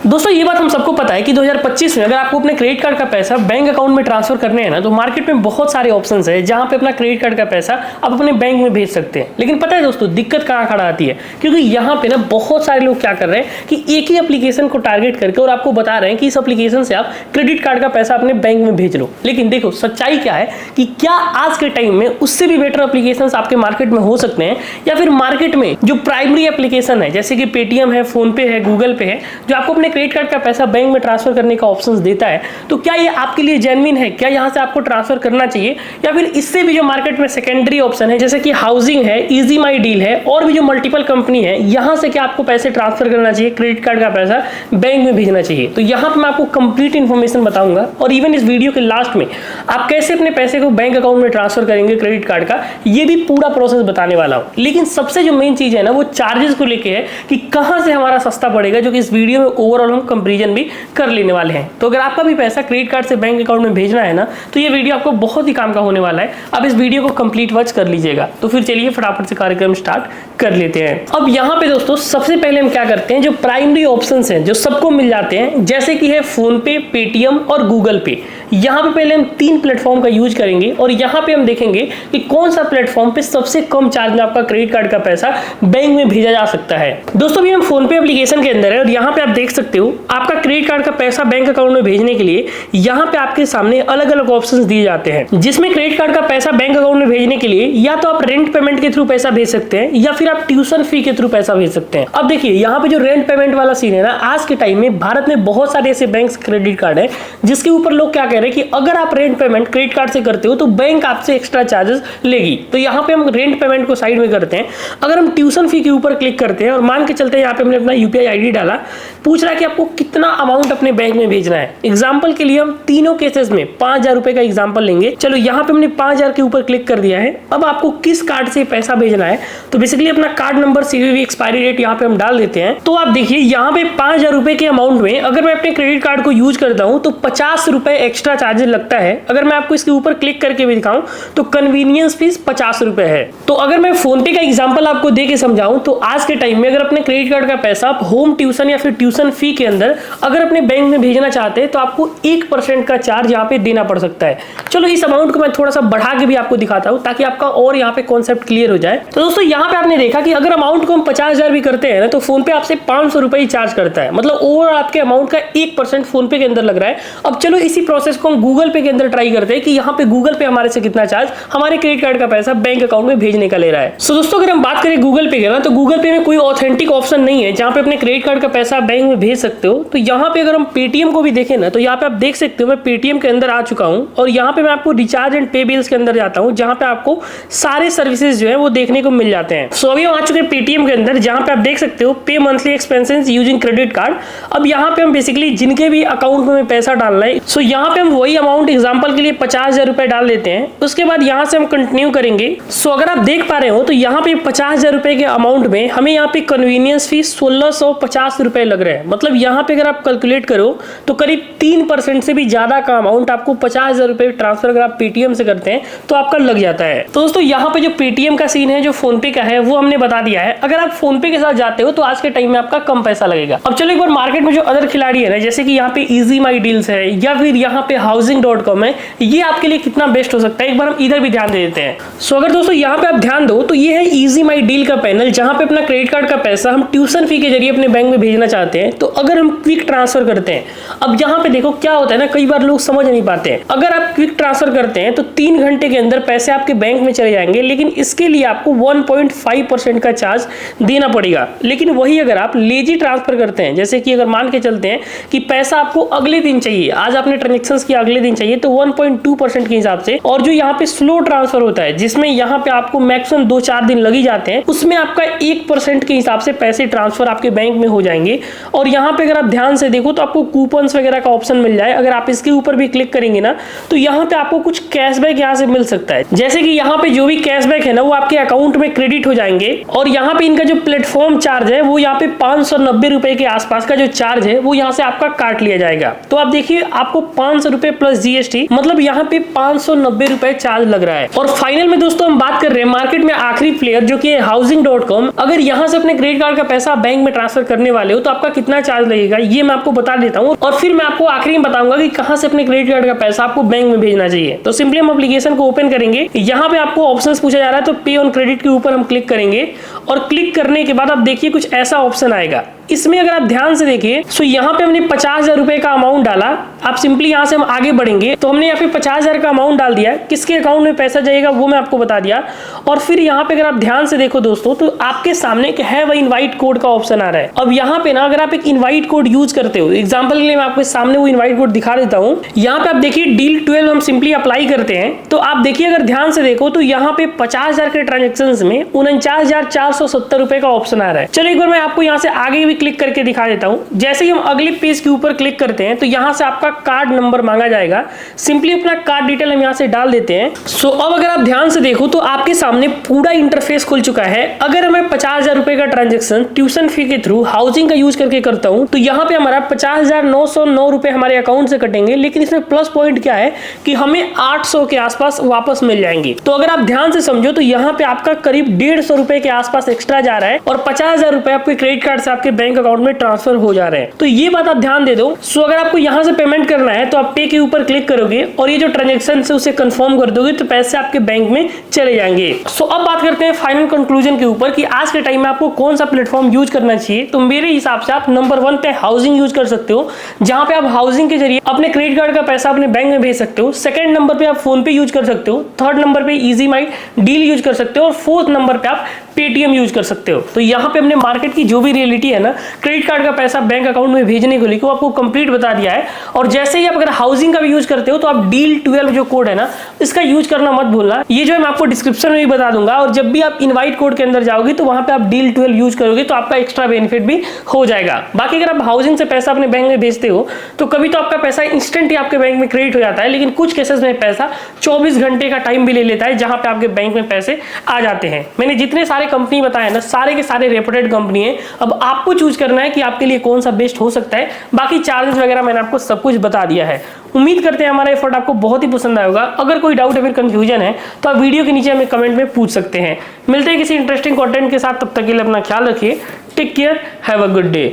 दोस्तों ये बात हम सबको पता है कि 2025 में अगर आपको अपने क्रेडिट कार्ड का पैसा बैंक अकाउंट में ट्रांसफर करने हैं ना, तो मार्केट में बहुत सारे ऑप्शंस है जहां पे अपना क्रेडिट कार्ड का पैसा आप अपने बैंक में भेज सकते हैं। लेकिन पता है दोस्तों दिक्कत कहां खड़ा आती है, क्योंकि यहाँ पे ना बहुत सारे लोग क्या कर रहे हैं कि एक ही एप्लीकेशन को टारगेट करके और आपको बता रहे हैं कि इस एप्लीकेशन से आप क्रेडिट कार्ड का पैसा अपने बैंक में भेज लो। लेकिन देखो सच्चाई क्या है कि क्या आज के टाइम में उससे भी बेटर एप्लीकेशंस आपके मार्केट में हो सकते हैं, या फिर मार्केट में जो प्राइमरी एप्लीकेशन है जैसे कि पेटीएम है, फोन पे है, गूगल पे है, जो आपको अपने क्रेडिट कार्ड का पैसा बैंक में ट्रांसफर करने का ऑप्शंस देता है, तो क्या ये आपके लिए जेन्युइन है? क्या यहाँ से आपको ट्रांसफर करना चाहिए, या फिर इससे भी जो मार्केट में सेकेंडरी ऑप्शन है जैसे कि हाउसिंग है, इजी माई डील है और भी जो मल्टीपल कंपनी है, यहाँ से क्या आपको पैसे ट्रांसफर करना चाहिए, क्रेडिट कार्ड का पैसा बैंक में भेजना चाहिए? तो यहाँ पे मैं आपको कंप्लीट इन्फॉर्मेशन बताऊंगा और इवन इस वीडियो के लास्ट में आप कैसे अपने पैसे को बैंक अकाउंट में ट्रांसफर करेंगे क्रेडिट कार्ड का, ये भी पूरा प्रोसेस बताने वाला हूँ। लेकिन सबसे जो मेन चीज है ना वो चार्जेस को लेके है कि कहां से हमारा सस्ता पड़ेगा, जो कि इस वीडियो में ओवरऑल हम कंपैरिजन भी कर लेने वाले हैं। तो अगर आपका भी पैसा क्रेडिट कार्ड से बैंक अकाउंट में भेजना है ना, तो ये वीडियो आपको बहुत ही काम का होने वाला है। अब इस वीडियो को कंप्लीट वॉच कर लीजिएगा। तो फिर चलिए फटाफट से कार्यक्रम स्टार्ट कर लेते हैं। अब यहाँ पे दोस्तों सबसे पहले हम क्या करते हैं, जो प्राइमरी ऑप्शंस हैं जो सबको मिल जाते हैं जैसे कि है फोन पे, पेटीएम और गूगल पे, यहाँ पे पहले हम 3 प्लेटफॉर्म का यूज करेंगे और यहाँ पे हम देखेंगे कि कौन सा प्लेटफॉर्म पे सबसे कम चार्ज में आपका क्रेडिट कार्ड का पैसा बैंक में भेजा जा सकता है। दोस्तों भी हम फोन पे एप्लीकेशन के अंदर है और यहाँ पे आप देख सकते हो आपका क्रेडिट कार्ड का पैसा बैंक अकाउंट में भेजने के लिए यहाँ पे आपके सामने अलग अलग ऑप्शंस दिए जाते हैं, जिसमें क्रेडिट कार्ड का पैसा बैंक अकाउंट में भेजने के लिए या तो आप रेंट पेमेंट के थ्रू पैसा भेज सकते हैं या फिर आप ट्यूशन फी के थ्रू पैसा भेज सकते हैं। अब देखिए यहाँ पे जो रेंट पेमेंट वाला सीन है ना, आज के टाइम में भारत में बहुत सारे ऐसे बैंक क्रेडिट कार्ड है जिसके ऊपर लोग क्या कह रहे हैं कि अगर आप रेंट पेमेंट क्रेडिट कार्ड से करते हो तो बैंक आपसे एक्स्ट्रा चार्जेस लेगी। तो यहाँ पे हम रेंट पेमेंट को साइड में करते हैं। अगर हम ट्यूशन फी के ऊपर क्लिक करते हैं और मान के चलते हैं यहाँ पे हमने अपना यूपीआई आईडी डाला, पूछ रहा है कि आपको कितना अमाउंट अपने बैंक में भेजना है। एग्जाम्पल के लिए हम तीनों केसेस में 5,000 रुपए का एग्जाम्पल लेंगे। चलो यहाँ पे हमने 5,000 के ऊपर क्लिक कर दिया है। अब आपको किस कार्ड से पैसा भेजना है, तो बेसिकली अपना card number, CVV, expiry date यहाँ पे हम डाल देते हैं। तो आप देखिए यहाँ पे 5,000 रुपए के अमाउंट में अगर मैं अपने क्रेडिट कार्ड को यूज करता हूँ तो 50 रुपए एक्स्ट्रा चार्जेस लगता है। अगर मैं आपको इसके ऊपर क्लिक करके भी दिखाऊं तो कन्वीनियंस फीस 50 रुपए है। तो अगर मैं फोन पे का एग्जांपल आपको दे के समझाऊं तो आज के टाइम में अगर अपने क्रेडिट कार्ड का पैसा आप होम ट्यूशन या फिर ट्यूशन फी के अंदर अगर अपने बैंक में भेजना चाहते हैं तो आपको 1% का चार्ज यहाँ पे देना पड़ सकता है। चलो इस अमाउंट को मैं थोड़ा सा बढ़ा के भी आपको दिखाता हूँ ताकि आपका और यहाँ पे कॉन्सेप्ट क्लियर हो जाए। तो दोस्तों यहाँ पे आपने देखा कि अगर अमाउंट को हम 50,000 भी करते हैं ना तो फोन पे आपसे 500 रुपए ही चार्ज करता है, मतलब ओवरऑल आपके अमाउंट का 1% फोन पे के अंदर लग रहा है। अब चलो इसी प्रोसेस को हम गूगल पे के अंदर ट्राई करते हैं कि यहाँ पे गूगल पे हमारे से कितना चार्ज हमारे क्रेडिट कार्ड का पैसा बैंक अकाउंट में भेजने का ले रहा है। सो दोस्तों अगर हम बात करें गूगल पे का ना, तो गूगल पे में कोई ऑथेंटिक ऑप्शन नहीं है जहाँ पे अपने क्रेडिट कार्ड का पैसा बैंक में भेज सकते हो। तो यहाँ पे अगर हम पेटीएम को भी देखें ना, तो यहाँ पे आप देख सकते हो मैं पेटीएम के अंदर आ चुका हूँ और यहाँ पे मैं आपको रिचार्ज एंड पे बिल्स के अंदर जाता हूँ जहाँ पे आपको सारे सर्विसेज जो है वो देखने को मिल जाते हैं। सो अभी हम आ चुके हैं पेटीएम के अंदर जहाँ पे आप देख सकते हो पे monthly expenses using credit card. अब यहाँ पे हम बेसिकली जिनके भी अकाउंट में पैसा डालना है, सो यहाँ पे हम वही अमाउंट एग्जाम्पल के लिए 50,000 रुपए डाल देते हैं। उसके बाद यहाँ से हम कंटिन्यू करेंगे। सो अगर आप देख पा रहे हो तो यहाँ पे 50,000 रुपए के अमाउंट में हमें यहाँ पे कन्वीनियंस फीस 1650 रुपए लग रहे हैं। मतलब यहाँ पे अगर आप कैलकुलेट करो तो करीब 3% से भी ज्यादा का अमाउंट आपको 50,000 रुपए ट्रांसफर अगर आप पेटीएम से करते हैं तो आपका लग जाता है। तो दोस्तों यहाँ पे जो पेटीएम का सीन है, जो फोन पे का है, वो हमने बता दिया है। अगर आप फोन पे के साथ जाते हो तो आज के टाइम में आपका कम पैसा लगेगा। अब चलो एक बार मार्केट में जो अदर खिलाड़ी है ना, जैसे कि यहाँ पे इजी माई डील्स है या फिर यहाँ पे हाउसिंग.com है, ये आपके लिए कितना बेस्ट हो सकता है, एक बार हम इधर भी ध्यान दे देते हैं। सो अगर दोस्तों यहाँ पे आप ध्यान दो तो ये है इजी माई डील का पैनल, जहाँ पे अपना क्रेडिट कार्ड का पैसा हम ट्यूशन फी के जरिए अपने बैंक में भेजना चाहते हैं। तो अगर हम क्विक ट्रांसफर करते हैं, अब यहाँ पे देखो क्या होता है ना, कई बार लोग समझ नहीं पाते हैं। अगर आप क्विक ट्रांसफर करते हैं तो 3 घंटे के अंदर पैसे आपके बैंक में चले जाएंगे, लेकिन इसके लिए आपको 1.5% का चार्ज देना पड़ेगा। लेकिन वही अगर आप लेजी ट्रांसफर करते हैं, जैसे कि अगर मान के चलते हैं कि पैसा आपको अगले दिन चाहिए, आज आपने ट्रांजेक्शंस किया अगले दिन चाहिए, तो 1.2% के हिसाब से, और जो यहाँ पे स्लो ट्रांसफर होता है जिसमें यहाँ पे आपको मैक्सिमम 2-4 दिन लग ही जाते हैं, उसमें आपका 1% के हिसाब से पैसे ट्रांसफर आपके बैंक में हो जाएंगे। और यहाँ पे अगर आप ध्यान से देखो तो आपको कूपन्स वगैरह का ऑप्शन मिल जाए। अगर आप इसके ऊपर भी क्लिक करेंगे ना तो यहाँ पे आपको कुछ कैशबैक यहाँ से मिल सकता है। जैसे कि यहाँ पे जो भी कैशबैक है ना वो आपके अकाउंट में क्रेडिट हो जाएंगे और यहाँ पे इनका जो प्लेटफॉर्म चार्ज है वो यहाँ पे 590 रुपए के आसपास का जो चार्ज है वो यहाँ से आपका काट लिया जाएगा। तो आप देखिए आपको 500 रुपए प्लस जीएसटी मतलब यहाँ पे 590 रुपए चार्ज लग रहा है। और फाइनल में दोस्तों हम बात कर रहे हैं मार्केट में आखिरी प्लेयर जो कि हाउसिंग.com। अगर यहाँ से अपने क्रेडिट कार्ड का पैसा बैंक में ट्रांसफर करने वाले हो तो आपका कितना चार्ज लगेगा ये मैं आपको बता देता हूँ और फिर मैं आपको आखिरी में बताऊंगा कि कहाँ से अपने क्रेडिट कार्ड का पैसा आपको बैंक में भेजना चाहिए। तो सिंपली हम एप्लीकेशन को ओपन करेंगे, यहाँ पे आपको ऑप्शंस पूछा जा रहा है तो पे ऑन क्रेडिट के ऊपर हम क्लिक करेंगे और क्लिक करने के बाद आप देखिए कुछ ऐसा ऑप्शन आएगा। इसमें अगर आप ध्यान से देखिए तो यहाँ पे हमने 50,000 रुपए का अमाउंट डाला। आप सिंपली यहाँ से हम आगे बढ़ेंगे तो हमने यहाँ पे 50,000 का अमाउंट डाल दिया। किसके अकाउंट में पैसा जाएगा वो मैं आपको बता दिया। और फिर यहाँ पे अगर आप ध्यान से देखो दोस्तों तो आपके सामने एक हैव इनवाइट कोड का ऑप्शन आ रहा है। अब यहाँ पे ना अगर आप एक इनवाइट कोड यूज करते हो, एग्जाम्पल के लिए मैं आपके सामने वो इनवाइट कोड दिखा देता हूँ। यहाँ पे आप देखिए डील 12 हम सिंपली अप्लाई करते हैं तो आप देखिए अगर ध्यान से देखो तो यहाँ पे 50,000 के ट्रांजेक्शन में 49,470 रुपए का ऑप्शन आ रहा है। चलो एक बार मैं आपको यहाँ से आगे भी क्लिक करके दिखा देता हूं। जैसे ही हम अगले पेज के ऊपर क्लिक करते हैं तो यहां से आपका कार्ड नंबर मांगा जाएगा। सिंपली अपना कार्ड डिटेल हम यहां से डाल देते हैं। सो अब अगर आप ध्यान से देखो तो आपके सामने पूरा इंटरफेस खुल चुका है। अगर हमें 50,000 रुपए का ट्रांजेक्शन ट्यूशन फी के थ्रू हाउसिंग का यूज करके करता हूं तो यहाँ पे हमारा 50,909 रुपए हमारे अकाउंट से कटेंगे। लेकिन इसमें प्लस पॉइंट क्या है कि हमें 800 के आसपास वापस मिल जाएंगे। तो अगर आप ध्यान से समझो तो यहाँ पे आपका करीब 150 रुपए के आसपास एक्स्ट्रा जा रहा है और 50,000 रुपए आपके क्रेडिट कार्ड से आपके बैंक अकाउंट में ट्रांसफर हो जा रहे हैं। तो ये बात आप ध्यान दे दो। सो अगर आपको यहां से पेमेंट करना है तो आप पे के ऊपर क्लिक करोगे और ये जो ट्रांजैक्शन है उसे कंफर्म कर दोगे तो पैसे आपके बैंक में चले जाएंगे। सो अब बात करते हैं फाइनल कंक्लूजन के ऊपर कि आज के टाइम में आपको कौन सा प्लेटफॉर्म यूज करना चाहिए। तो मेरे हिसाब से आप नंबर 1 पे हाउसिंग यूज कर सकते हो, जहां पे आप हाउसिंग के जरिए अपने क्रेडिट कार्ड का पैसा अपने बैंक में भेज सकते हो। सेकंड नंबर पे आप फोन पे यूज कर सकते हो। थर्ड नंबर पे इजी माई डील यूज कर सकते हो और फोर्थ नंबर पे आप पेटीएम यूज कर सकते हो। तो यहाँ पे हमने मार्केट की जो भी रियलिटी है ना क्रेडिट कार्ड का पैसा बैंक अकाउंट में भेजने को लेकर आपको कंप्लीट बता दिया है। और जैसे ही आप अगर हाउसिंग का भी यूज करते हो तो आप डील 12 जो कोड है ना इसका यूज करना मत भूलना। ये जो है मैं आपको डिस्क्रिप्शन में भी बता दूंगा और जब भी आप इनवाइट कोड के अंदर जाओगे तो वहां पे आप डील 12 यूज करोगे तो आपका एक्स्ट्रा बेनिफिट भी हो जाएगा। बाकी अगर आप हाउसिंग से पैसा अपने बैंक में भेजते हो तो कभी तो आपका पैसा इंस्टेंट ही आपके बैंक में क्रेडिट हो जाता है, लेकिन कुछ केसेस में पैसा 24 घंटे का टाइम भी ले लेता है जहां पे आपके बैंक में पैसे आ जाते हैं। मैंने जितने सारे कंपनी बताए ना सारे के सारे रेपुटेड कंपनी है। अब आपको चूज करना है कि आपके लिए कौन सा बेस्ट हो सकता है। बाकी चार्जेस वगैरह मैंने आपको सब कुछ बता दिया है। उम्मीद करते हैं हमारा एफर्ट आपको बहुत ही पसंद आएगा। अगर कोई डाउट या फिर कंफ्यूजन है तो आप वीडियो के नीचे हमें कमेंट में पूछ सकते हैं। मिलते हैं किसी इंटरेस्टिंग कंटेंट के साथ, तब तक के लिए अपना ख्याल रखिए। Take care, have a good day.